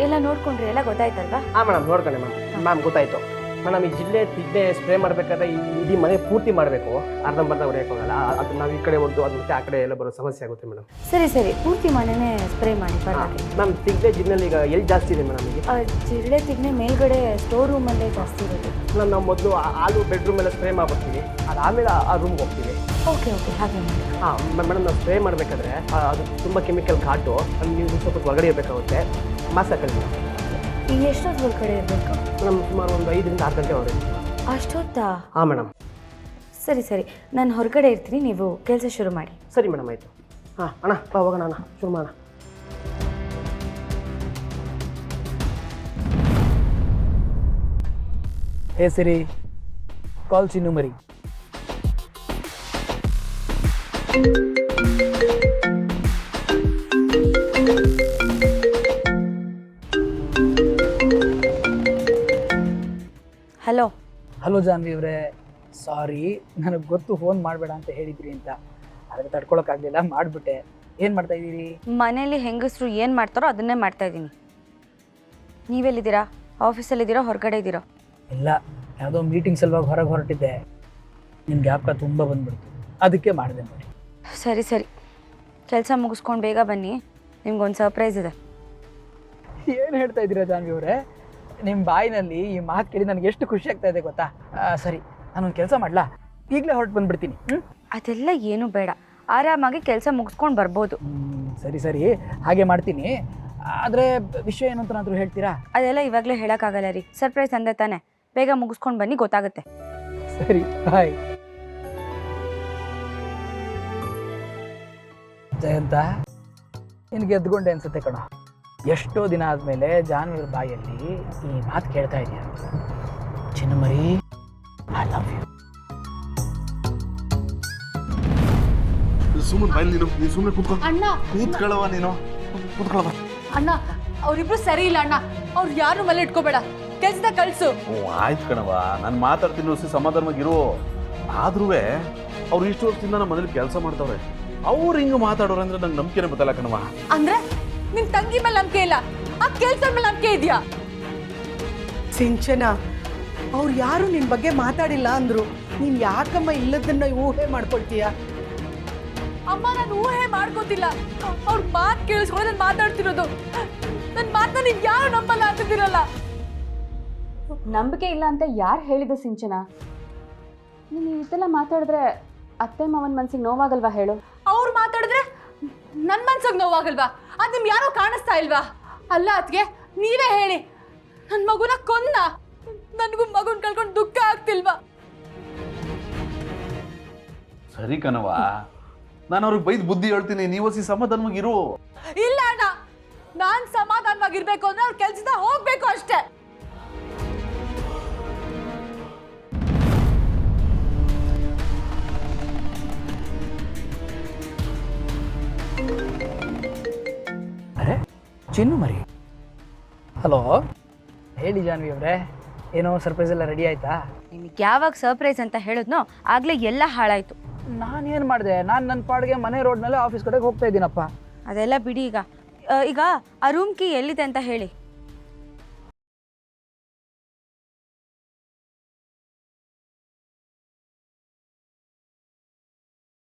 ಎಲ್ಲ ನೋಡ್ಕೊಂಡ್ರಿ, ಎಲ್ಲ ಗೊತ್ತಾಯ್ತಲ್ವಾ? ಹಾಂ ಮೇಡಮ್, ನೋಡ್ಕೊಂಡೆ ಮ್ಯಾಮ್ ಗೊತ್ತಾಯಿತು ಮೇಡಮ್. ಈ ಜಿಲ್ಲೆ ತಿಡ್ಡೆ ಸ್ಪ್ರೇ ಮಾಡಬೇಕಾದ್ರೆ ಇಡೀ ಮನೆ ಪೂರ್ತಿ ಮಾಡಬೇಕು, ಅರ್ಧಂಬರ್ಧ ಹೊಡೆಯೋಕ್ಕಾಗಲ್ಲ. ಅದು ನಾವು ಈ ಕಡೆ ಒಂದು ಅದು ಮತ್ತೆ ಆ ಕಡೆ ಎಲ್ಲ ಬರೋ ಸಮಸ್ಯೆ ಆಗುತ್ತೆ ಮೇಡಮ್. ಸರಿ, ಪೂರ್ತಿ ಮನೆನೇ ಸ್ಪ್ರೇ ಮಾಡಿ ಪರವಾಗಿಲ್ಲ. ಮ್ಯಾಮ್, ತಿಡ್ಡೆ ಜಿಲ್ಲೆಯಲ್ಲಿ ಈಗ ಎಲ್ಲಿ ಜಾಸ್ತಿ ಇದೆ ಮೇಡಮ್? ಈಗ ಜಿರಳೆ ತಿಗ್ನೆ ಮೇಲ್ಗಡೆ ಸ್ಟೋರ್ ರೂಮಲ್ಲೇ ಜಾಸ್ತಿ ಇರೋದು. ಮೇಡಮ್, ನಾವು ಮೊದಲು ಹಾಲು ಬೆಡ್ರೂಮ್ ಎಲ್ಲ ಸ್ಪ್ರೇ ಮಾಡ್ಬಿಡ್ತೀವಿ, ಅದಾದಮೇಲೆ ಆ ರೂಮ್ಗೆ ಹೋಗ್ತೀವಿ. ಓಕೆ ಹಾಗೆ ಮಾಡಿ. ಹಾಂ ಮೇಡಮ್, ನಾವು ಸ್ಪ್ರೇ ಮಾಡಬೇಕಾದ್ರೆ ಅದು ತುಂಬ ಕೆಮಿಕಲ್ ಘಾಟು, ನೀವು ಸ್ವಲ್ಪ ಹೊರಗಡೆ ಇರಬೇಕಾಗುತ್ತೆ. ಮಾಸ್ಕ್ ಹಾಕೊಳ್ಳಿ. ಈಗ ಎಷ್ಟೊತ್ತು ಹೊರಗಡೆ ಇರಬೇಕು? ಮೇಡಮ್, ಸುಮಾರು ಒಂದು 5 ರಿಂದ 6 ಗಂಟೆ ಹೊರಗೆ. ಅಷ್ಟೊತ್ತಾ? ಹಾಂ ಮೇಡಮ್. ಸರಿ, ನಾನು ಹೊರಗಡೆ ಇರ್ತೀನಿ, ನೀವು ಕೆಲಸ ಶುರು ಮಾಡಿ. ಸರಿ ಮೇಡಮ್, ಆಯಿತು. ಹಾಂ ಅಣ್ಣ, ಹೋಗೋಣ ಅಣ್ಣ, ಶುರು ಮಾಡೋಣ. ಹೇ ಸಿರಿ, ಕಾಲ್ ಚಿನ್ನು ಮರಿ. ಹಲೋ ಜಾನ್ವಿ ಅವರೇ, ಸಾರಿ, ನನಗೆ ಗೊತ್ತು ಫೋನ್ ಮಾಡಬೇಡ ಅಂತ ಹೇಳಿದ್ರಿ ಅಂತ, ಆದರೆ ತಡ್ಕೊಳಕ್ಕಾಗಲಿಲ್ಲ, ಮಾಡಿಬಿಟ್ಟೆ. ಏನು ಮಾಡ್ತಾ ಇದ್ದೀರಿ? ಮನೇಲಿ ಹೆಂಗಸರು ಏನು ಮಾಡ್ತಾರೋ ಅದನ್ನೇ ಮಾಡ್ತಾ ಇದ್ದೀನಿ. ನೀವೆಲ್ಲಿದ್ದೀರಾ? ಆಫೀಸಲ್ಲಿದ್ದೀರಾ, ಹೊರಗಡೆ ಇದ್ದೀರಾ? ಇಲ್ಲ, ಯಾವುದೋ ಮೀಟಿಂಗ್ ಸಲುವಾಗಿ ಹೊರಗೆ ಹೊರಟಿದ್ದೆ, ನಿಮ್ಮ ಜ್ಞಾಪಕ ತುಂಬ ಬಂದ್ಬಿಡ್ತು, ಅದಕ್ಕೆ ಮಾಡಿದೆ ನೋಡಿ. ಸರಿ, ಕೆಲಸ ಮುಗಿಸ್ಕೊಂಡು ಬೇಗ ಬನ್ನಿ, ನಿಮ್ಗೊಂದು ಸರ್ಪ್ರೈಸ್ ಇದೆ. ಏನು ಹೇಳ್ತಾ ಇದ್ದೀರಾ ಜಾನ್ವಿ ಅವರೇ? ನಿಮ್ಮ ಬಾಯಿನಲ್ಲಿ ಈ ಮಾತು ಕೇಳಿ ನನಗೆ ಎಷ್ಟು ಖುಷಿ ಆಗ್ತಾ ಇದೆ ಗೊತ್ತಾ? ಸರಿ, ನಾನೊಂದು ಕೆಲಸ ಮಾಡಲಾ, ಈಗಲೇ ಹೊರಟು ಬಂದುಬಿಡ್ತೀನಿ. ಅದೆಲ್ಲ ಏನು ಬೇಡ, ಆರಾಮಾಗಿ ಕೆಲಸ ಮುಗಿಸ್ಕೊಂಡು ಬರ್ಬೋದು. ಸರಿ, ಹಾಗೆ ಮಾಡ್ತೀನಿ. ಆದರೆ ವಿಷಯ ಏನು ಅಂತನಾದರೂ ಹೇಳ್ತೀರಾ? ಅದೆಲ್ಲ ಇವಾಗಲೇ ಹೇಳೋಕ್ಕಾಗಲ್ಲ ರೀ, ಸರ್ಪ್ರೈಸ್ ಅಂದೆ ತಾನೆ, ಬೇಗ ಮುಗಿಸ್ಕೊಂಡು ಬನ್ನಿ, ಗೊತ್ತಾಗುತ್ತೆ. ಸರಿ, ಬಾಯ್. ಜಯಂತ, ನಿನಗೆ ಎದ್ಕೊಂಡೆ ಅನ್ಸುತ್ತೆ ಕಣ. ಎಷ್ಟೋ ದಿನ ಆದಮೇಲೆ ಜಾನ್ವಿ ಬಾಯಲ್ಲಿ ಈ ಮಾತು ಕೇಳ್ತಾ ಇದೆಯಾ? ಚಿನ್ನಮರಿ, ಐ ಲವ್ ಯು. ಸುಮ್ಮನೆ ಬಾಯಲ್ಲಿ ನೀನು ಸುಮ್ಮನೆ ಕೂತ್ಕೊ. ಅಣ್ಣ, ಕೂತ್ಕೊಳ್ಳವ, ನೀನು ಕೂತ್ಕೊಳ್ಳವ. ಅಣ್ಣ, ಅವ್ರಿಬ್ರು ಸರಿ ಇಲ್ಲ ಅಣ್ಣ, ಅವ್ರು ಯಾರು ಮೇಲೆ ಇಟ್ಕೋಬೇಡ, ಕೆಲ್ಸದ ಕಳ್ಸು. ಆಯ್ತು ಕಣವ, ನಾನು ಮಾತಾಡ್ತೀನಿ, ಸಮಾಧಾನವಾಗಿರು. ಆದ್ರೂ ಅವ್ರು ಇಷ್ಟು ವರ್ಷದಿಂದ ನಮ್ಮ ಮನೇಲಿ ಕೆಲಸ ಮಾಡ್ತಾವ್ರೆ, ಅವ್ರು ಹಿಂಗೆ ಮಾತಾಡೋರು ಅಂದ್ರೆ ನಂಗೆ ನಂಬಿಕೆನೇ ಬತ್ತಲ್ಲ ಕಣವ. ಅಂದ್ರೆ ನಿನ್ ತಂಗಿ ಮೇಲೆ ನಂಬಿಕೆ ಇಲ್ಲ, ಆ ಕೆಲ್ಸ ಮೇಲೆ ನಂಬಿಕೆ ಇದೆಯಾ? ಸಿಂಚನ, ಅವ್ರು ಯಾರು ನಿನ್ ಬಗ್ಗೆ ಮಾತಾಡಿಲ್ಲ ಅಂದ್ರು, ನೀನ್ ಯಾಕಮ್ಮ ಇಲ್ಲದನ್ನ ಊಹೆ ಮಾಡ್ಕೊಳ್ತೀಯ? ಅಮ್ಮ, ನಾನು ಊಹೆ ಮಾಡ್ಕೋತಿಲ್ಲ, ಅವ್ರ ಮಾತು ಕೇಳಿಸ್ಕೊಂಡು ನಾನು ಮಾತಾಡ್ತಿರೋದು. ನನ್ನ ಮಾತನ್ನ ನೀವ್ ಯಾರು ನಂಬಲ್ಲ ಅಂತಿದ್ದೀರಲ್ಲ. ನಂಬಿಕೆ ಇಲ್ಲ ಅಂತ ಯಾರು ಹೇಳಿದ ಸಿಂಚನ? ನೀನು ಇದೆಲ್ಲ ಮಾತಾಡಿದ್ರೆ ಅತ್ತೆ ಮಾವನ ಮನ್ಸಿಗೆ ನೋವಾಗಲ್ವಾ ಹೇಳು? ಅವ್ರು ಮಾತಾಡಿದ್ರೆ ನನ್ನ ಮನ್ಸಿಗೆ ನೋವಾಗಲ್ವಾ? ಅದು ನಿಮ್ಗೆ ಯಾರೋ ಕಾಣಿಸ್ತಾ ಇಲ್ವಾ? ಅಲ್ಲ ಅತ್ಗೆ, ನೀವೇ ಹೇಳಿ, ನನ್ನ ಮಗುನ ಕೊಂದ, ನನಗೂ ಮಗುನ ಕಳ್ಕೊಂಡು ದುಃಖ ಆಗ್ತಿಲ್ವಾ? ಸರಿ ಕಣವ, ನಾನು ಅವ್ರಿಗೆ ಬೈದ್ ಬುದ್ಧಿ ಹೇಳ್ತೀನಿ, ನೀವು ಸಮಾಧಾನವಾಗಿರು. ಇಲ್ಲ ಅಣ್ಣ, ನಾನ್ ಸಮಾಧಾನವಾಗಿರ್ಬೇಕು ಅಂದ್ರೆ ಅವ್ರ ಕೆಲ್ಸದ ಹೋಗ್ಬೇಕು ಅಷ್ಟೇ. ಅರೆ, ಚಿನ್ನು ಮರಿ. ಹಲೋ, ಹೇಳಿ ಜಾನ್ವಿ ಅವರೇ, ಏನೋ ಸರ್ಪ್ರೈಸ್ ಎಲ್ಲ ರೆಡಿ ಆಯ್ತಾ? ನಿಮಗೆ ಯಾವಾಗ ಸರ್ಪ್ರೈಸ್ ಅಂತ ಹೇಳಿದ್ನೋ ಆಗಲೇ ಎಲ್ಲ ಹಾಳಾಯಿತು. ನಾನೇನು ಮಾಡಿದೆ? ನಾನು ನನ್ನ ಪಾಡಿಗೆ ಮನೆ ರೋಡ್ನಲ್ಲೇ ಆಫೀಸ್ ಕಡೆಗೆ ಹೋಗ್ತಾ ಇದ್ದೀನಪ್ಪ. ಅದೆಲ್ಲ ಬಿಡಿ. ಈಗ ಆ ರೂಮ್ ಕೀ ಎಲ್ಲಿದೆ ಅಂತ ಹೇಳಿ.